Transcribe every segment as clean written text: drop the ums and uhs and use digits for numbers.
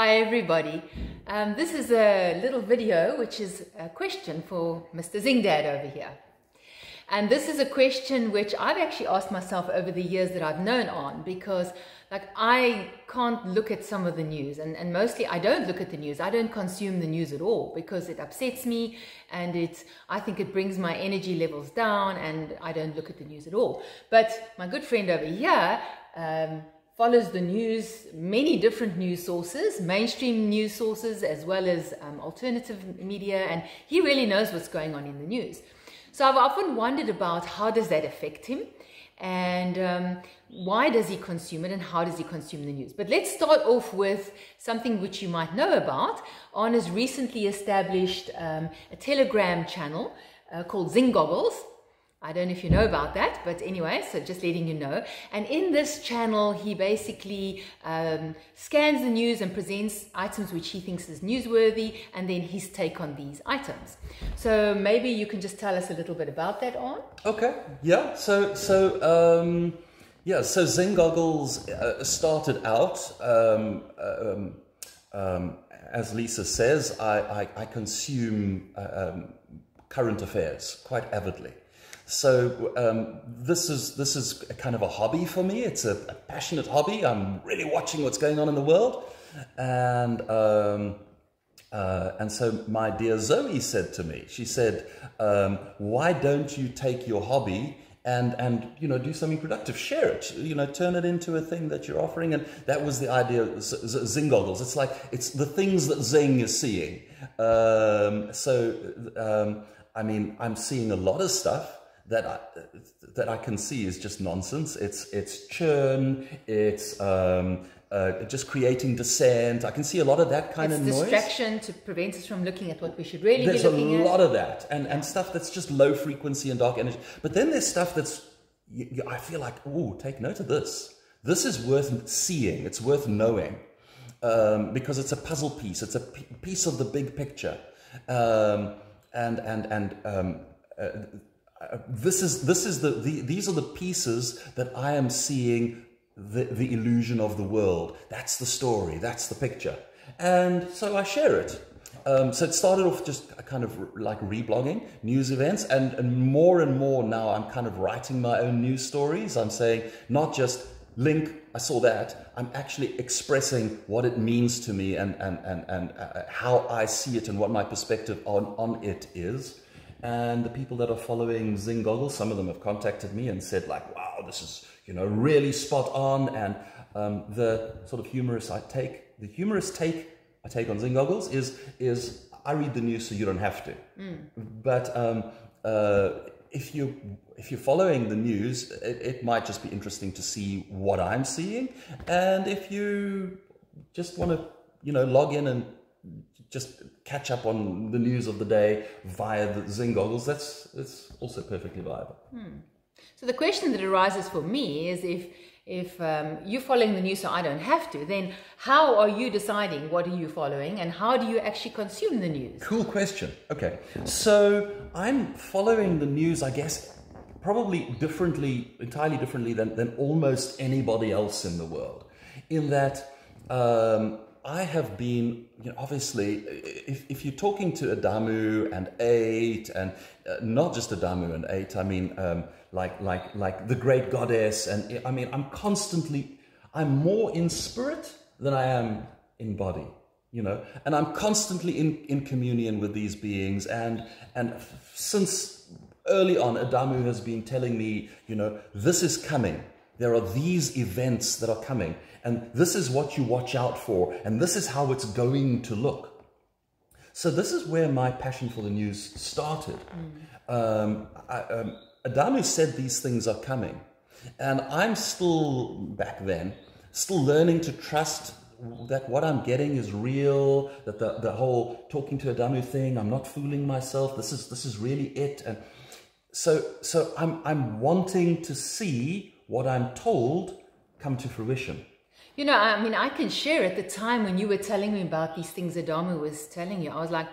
Hi everybody. This is a little video which is a question for Mr. Zing Dad over here. And this is a question which I've actually asked myself over the years that I've known on, because I can't look at some of the news, and mostly I don't look at the news. I don't consume the news at all because it upsets me, and I think it brings my energy levels down, and I don't look at the news at all. But my good friend over here follows the news, many different news sources, mainstream news sources, as well as alternative media, and he really knows what's going on in the news. So I've often wondered about how does that affect him, and why does he consume it, and how does he consume the news. But let's start off with something which you might know about. On has recently established a Telegram channel called Zing-goggles. I don't know if you know about that, but anyway, so just letting you know. And in this channel, he basically scans the news and presents items which he thinks is newsworthy, and then his take on these items. So maybe you can just tell us a little bit about that, On. Okay, yeah. So Zing-goggles started out, as Lisa says, I consume current affairs quite avidly. So this is a kind of a hobby for me. It's a passionate hobby. I'm really watching what's going on in the world, and so my dear Zoe said to me, she said, "Why don't you take your hobby and do something productive? Share it. Turn it into a thing that you're offering." And that was the idea of Zing-goggles. It's like it's the things that Zing is seeing. I mean, I'm seeing a lot of stuff that I can see is just nonsense. It's churn, it's just creating dissent. I can see a lot of that kind of noise. It's distraction to prevent us from looking at what we should really be looking at. There's a lot of that, and stuff that's just low frequency and dark energy. But then there's stuff that's, I feel like, oh, take note of this. This is worth seeing. It's worth knowing, because it's a puzzle piece. It's a piece of the big picture, these are the pieces that I am seeing the illusion of the world. That's the story, that's the picture. And so I share it. So it started off just kind of like reblogging news events, and more now I'm kind of writing my own news stories. I'm saying not just link, I saw that, I'm actually expressing what it means to me and how I see it and what my perspective on it is. And the people that are following Zing-goggles, some of them have contacted me and said like, wow, this is, really spot on. And the sort of humorous take I take on Zing-goggles is I read the news so you don't have to. But if you're following the news, it might just be interesting to see what I'm seeing. And if you just want to, log in and just catch up on the news of the day via the Zing-goggles, it's also perfectly viable. So the question that arises for me is, if you're following the news so I don't have to, then how are you deciding what are you following, and how do you actually consume the news? Cool question. Okay, so I'm following the news, I guess, probably entirely differently than almost anybody else in the world, in that I have been, obviously, if you're talking to Adamu and 8, and not just Adamu and 8, I mean, like the great goddess, and I mean, I'm more in spirit than I am in body, and I'm constantly in communion with these beings, and since early on, Adamu has been telling me, this is coming. There are these events that are coming, and this is what you watch out for, and this is how it's going to look. So this is where my passion for the news started. Adamu said these things are coming, and I'm still, back then, still learning to trust that what I'm getting is real, that the whole talking to Adamu thing, I'm not fooling myself, this is really it. And so I'm wanting to see what I'm told come to fruition. I mean, I can share at the time when you were telling me about these things Adamu was telling you, I was like,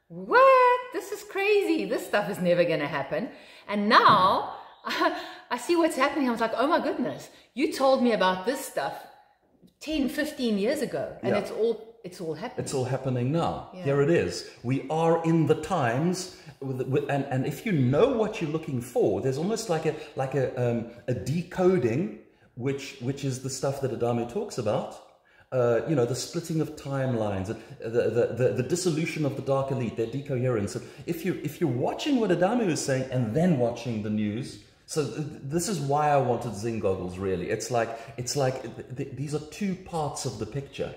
what? This is crazy. This stuff is never going to happen. And now I see what's happening. I was like, oh my goodness, you told me about this stuff 10, 15 years ago, and Yeah. it's all happening. It's all happening now. Yeah. Here it is. We are in the times, and if you know what you're looking for, there's almost like a decoding, which is the stuff that Adamu talks about. You know, the splitting of timelines, the dissolution of the dark elite, their decoherence. If you're watching what Adamu is saying and then watching the news, so this is why I wanted Zing-goggles. Really, it's like these are two parts of the picture.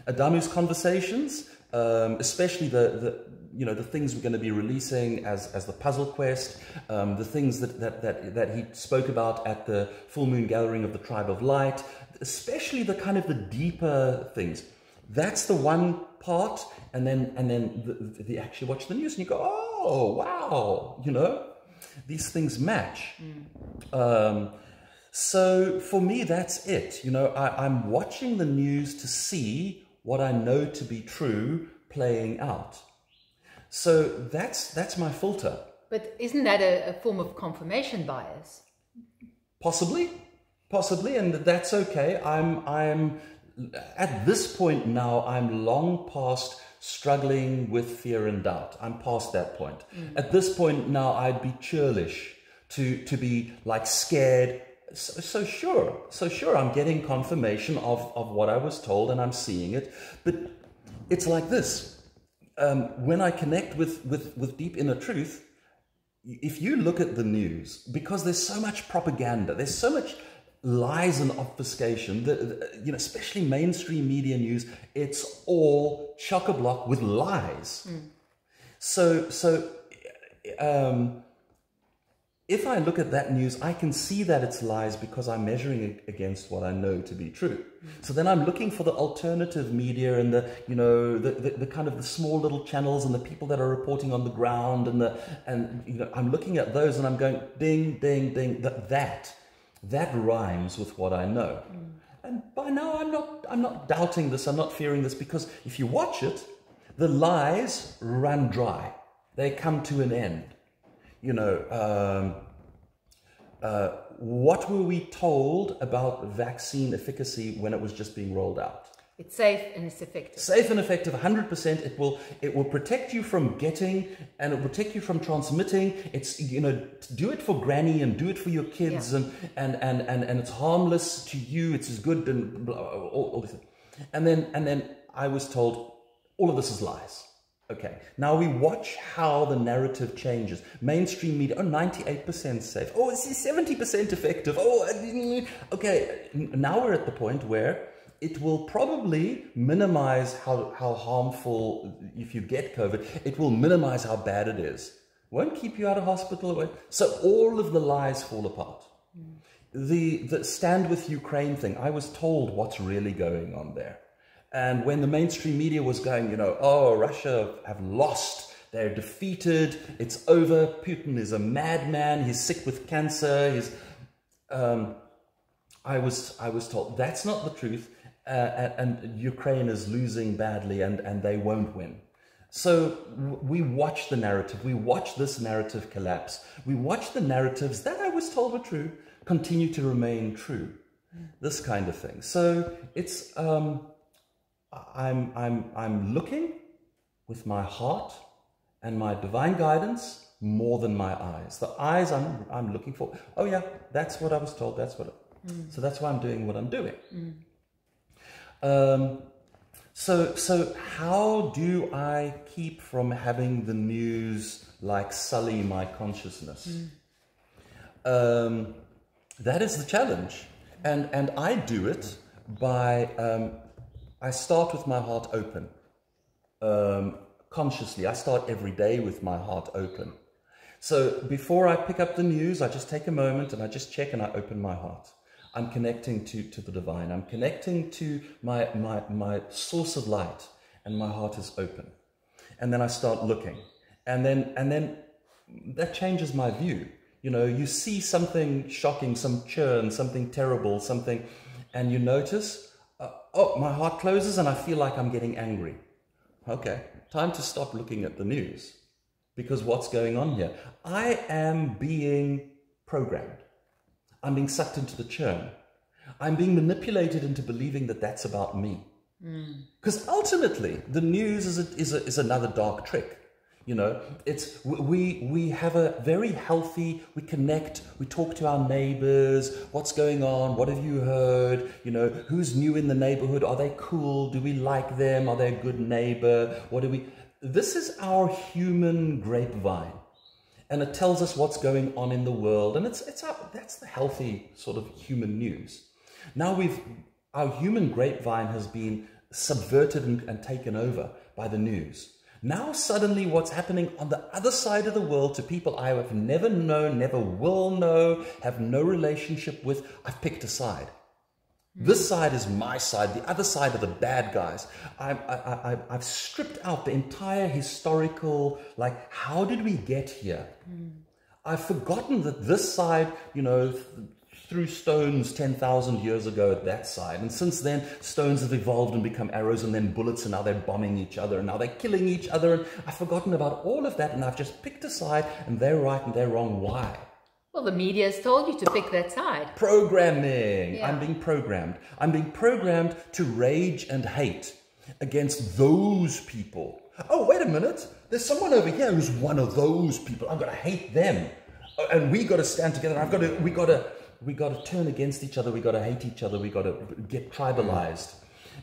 Adamu's conversations, especially the things we're going to be releasing as the puzzle quest, the things that he spoke about at the full moon gathering of the tribe of light, especially the kind of the deeper things. That's the one part, and then the actually watch the news and you go, oh wow, you know, these things match. So for me, that's it. You know, I'm watching the news to see what I know to be true playing out. So that's my filter. But isn't that a form of confirmation bias? Possibly, and that's okay. I'm at this point now, I'm long past struggling with fear and doubt. I'm past that point. At this point now, I'd be churlish to be like scared. So sure, I'm getting confirmation of what I was told and I'm seeing it. But it's like this. When I connect with deep inner truth, if you look at the news, because there's so much propaganda, there's so much lies and obfuscation, you know, especially mainstream media news, it's all chock-a-block with lies. So if I look at that news, I can see that it's lies because I'm measuring it against what I know to be true. So then I'm looking for the alternative media and the kind of the small little channels and the people that are reporting on the ground and you know, I'm looking at those and I'm going ding, ding, ding, that rhymes with what I know. And by now I'm not doubting this, I'm not fearing this, because if you watch it, the lies run dry. They come to an end. You know, what were we told about vaccine efficacy when it was just being rolled out? It's safe and it's effective. Safe and effective, 100%. It will protect you from getting, and it will protect you from transmitting. It's, you know, do it for granny and do it for your kids, and it's harmless to you. It's as good and blah, all this. And then I was told all of this is lies. Okay, now we watch how the narrative changes. Mainstream media, 98% safe. Oh, it's 70% effective. Oh, okay. Now we're at the point where it will probably minimize how harmful, if you get COVID, it will minimize how bad it is. Won't keep you out of hospital. So all of the lies fall apart. The Stand With Ukraine thing, I was told what's really going on there. And when the mainstream media was going, you know, oh, Russia have lost, they're defeated, it's over, Putin is a madman, he's sick with cancer, I was told that's not the truth, and Ukraine is losing badly and they won't win. So we watch the narrative, we watch this narrative collapse, we watch the narratives that I was told were true continue to remain true, this kind of thing. So it's... I'm looking with my heart and my divine guidance more than my eyes. The eyes I'm looking for. Oh yeah, that's what I was told. That's what. So that's why I'm doing what I'm doing. So how do I keep from having the news like sully my consciousness? That is the challenge, and I do it by. I start with my heart open. Consciously, I start every day with my heart open. So before I pick up the news, I just take a moment and I just check and I open my heart. I'm connecting to the divine. I'm connecting to my source of light, and my heart is open. And then I start looking. And then that changes my view. You know, you see something shocking, some churn, something terrible, something, and you notice, oh, my heart closes and I feel like I'm getting angry. Okay, time to stop looking at the news, because what's going on here? I am being programmed. I'm being sucked into the churn. I'm being manipulated into believing that that's about me. Because ultimately, the news is another dark trick. You know, we have a very healthy, we connect, we talk to our neighbors, what's going on, what have you heard, you know, who's new in the neighborhood, are they cool, do we like them, are they a good neighbor, this is our human grapevine, and it tells us what's going on in the world, and that's the healthy sort of human news. Now our human grapevine has been subverted and taken over by the news. Now suddenly what's happening on the other side of the world to people I have never known, never will know, have no relationship with, I've picked a side. This side is my side, the other side are the bad guys. I've stripped out the entire historical, like, how did we get here? I've forgotten that this side, you know, threw stones 10,000 years ago at that side. And since then, stones have evolved and become arrows and then bullets, and now they're bombing each other, and now they're killing each other. And I've forgotten about all of that, and I've just picked a side, and they're right and they're wrong. Why? Well, the media has told you to pick that side. Programming. Yeah. I'm being programmed. I'm being programmed to rage and hate against those people. Oh, wait a minute. There's someone over here who's one of those people. I'm going to hate them. And we got to stand together. We got to turn against each other. We got to hate each other. We got to get tribalized.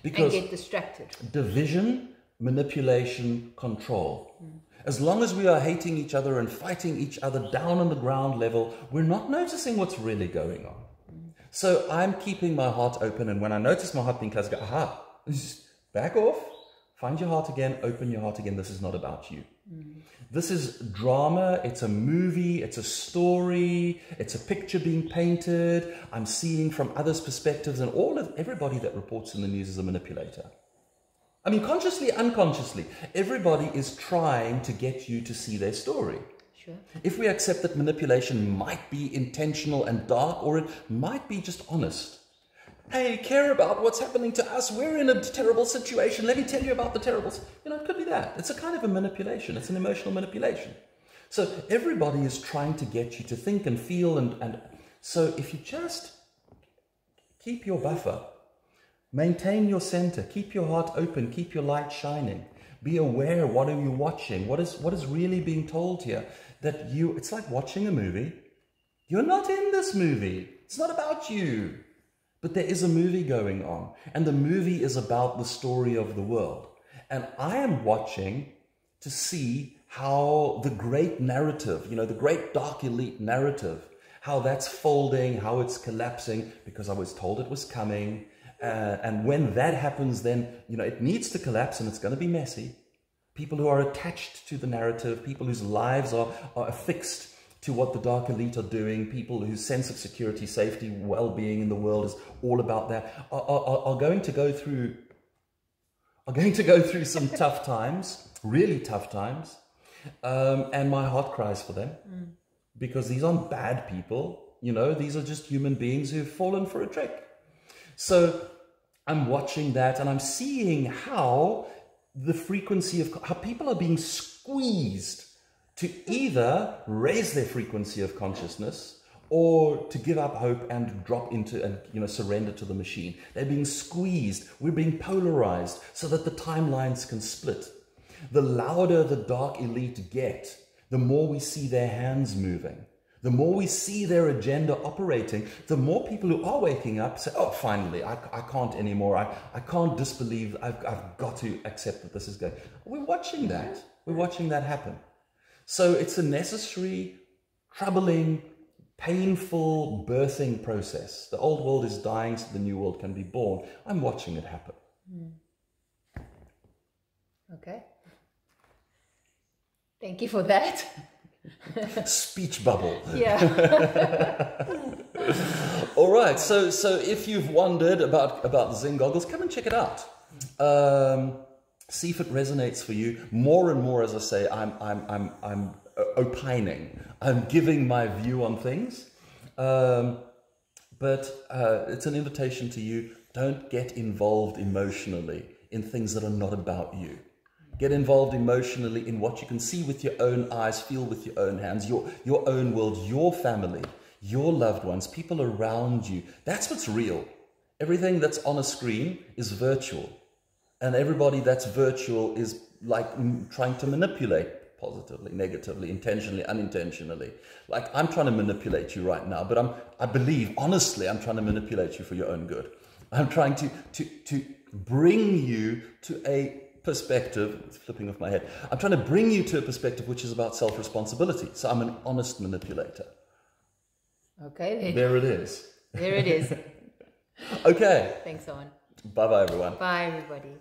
Because and get distracted. Division, manipulation, control. As long as we are hating each other and fighting each other down on the ground level, we're not noticing what's really going on. So I'm keeping my heart open, and when I notice my heart being closed, I go, aha, back off, find your heart again, open your heart again. This is not about you. This is drama, it's a movie, it's a story, it's a picture being painted. I'm seeing from others' perspectives, and everybody that reports in the news is a manipulator. I mean, consciously, unconsciously, everybody is trying to get you to see their story. Sure. If we accept that manipulation might be intentional and dark, or it might be just honest. Hey, care about what's happening to us. We're in a terrible situation. Let me tell you about the terribles. You know, it could be that. It's a kind of a manipulation. It's an emotional manipulation. So everybody is trying to get you to think and feel. And so if you just keep your buffer, maintain your center, keep your heart open, keep your light shining, be aware, what are you watching? What is really being told here? It's like watching a movie. You're not in this movie. It's not about you. But there is a movie going on, and the movie is about the story of the world. And I am watching to see how the great narrative, you know, the great dark elite narrative, how that's folding, how it's collapsing, because I was told it was coming. And when that happens, then, you know, it needs to collapse, and it's going to be messy. People who are attached to the narrative, people whose lives are affixed to what the dark elite are doing, people whose sense of security, safety, well-being in the world is all about that, are going to go through some tough times, really tough times, and my heart cries for them, because these aren't bad people, you know, these are just human beings who've fallen for a trick. So I'm watching that, and I'm seeing how the frequency of how people are being squeezed to either raise their frequency of consciousness or to give up hope and drop into and, you know, surrender to the machine. They're being squeezed. We're being polarized so that the timelines can split. The louder the dark elite get, the more we see their hands moving. The more we see their agenda operating, the more people who are waking up say, oh, finally, I can't anymore. I can't disbelieve. I've got to accept that this is going. We're watching that. We're watching that happen. So it's a necessary, troubling, painful birthing process. The old world is dying so the new world can be born. I'm watching it happen. Okay. Thank you for that. Speech bubble. Yeah. All right. So if you've wondered about the Zing-goggles, come and check it out. See if it resonates for you. More and more, as I say, I'm opining. I'm giving my view on things. But it's an invitation to you. Don't get involved emotionally in things that are not about you. Get involved emotionally in what you can see with your own eyes, feel with your own hands, your own world, your family. your loved ones, people around you. That's what's real. Everything that's on a screen is virtual. And everybody that's virtual is like trying to manipulate positively, negatively, intentionally, unintentionally. Like I'm trying to manipulate you right now, but I believe, honestly, I'm trying to manipulate you for your own good. I'm trying to bring you to a perspective, it's flipping off my head. I'm trying to bring you to a perspective which is about self-responsibility. So I'm an honest manipulator. Okay, then. There it is. There it is. Okay. Thanks, Owen. Bye-bye, everyone. Bye, everybody.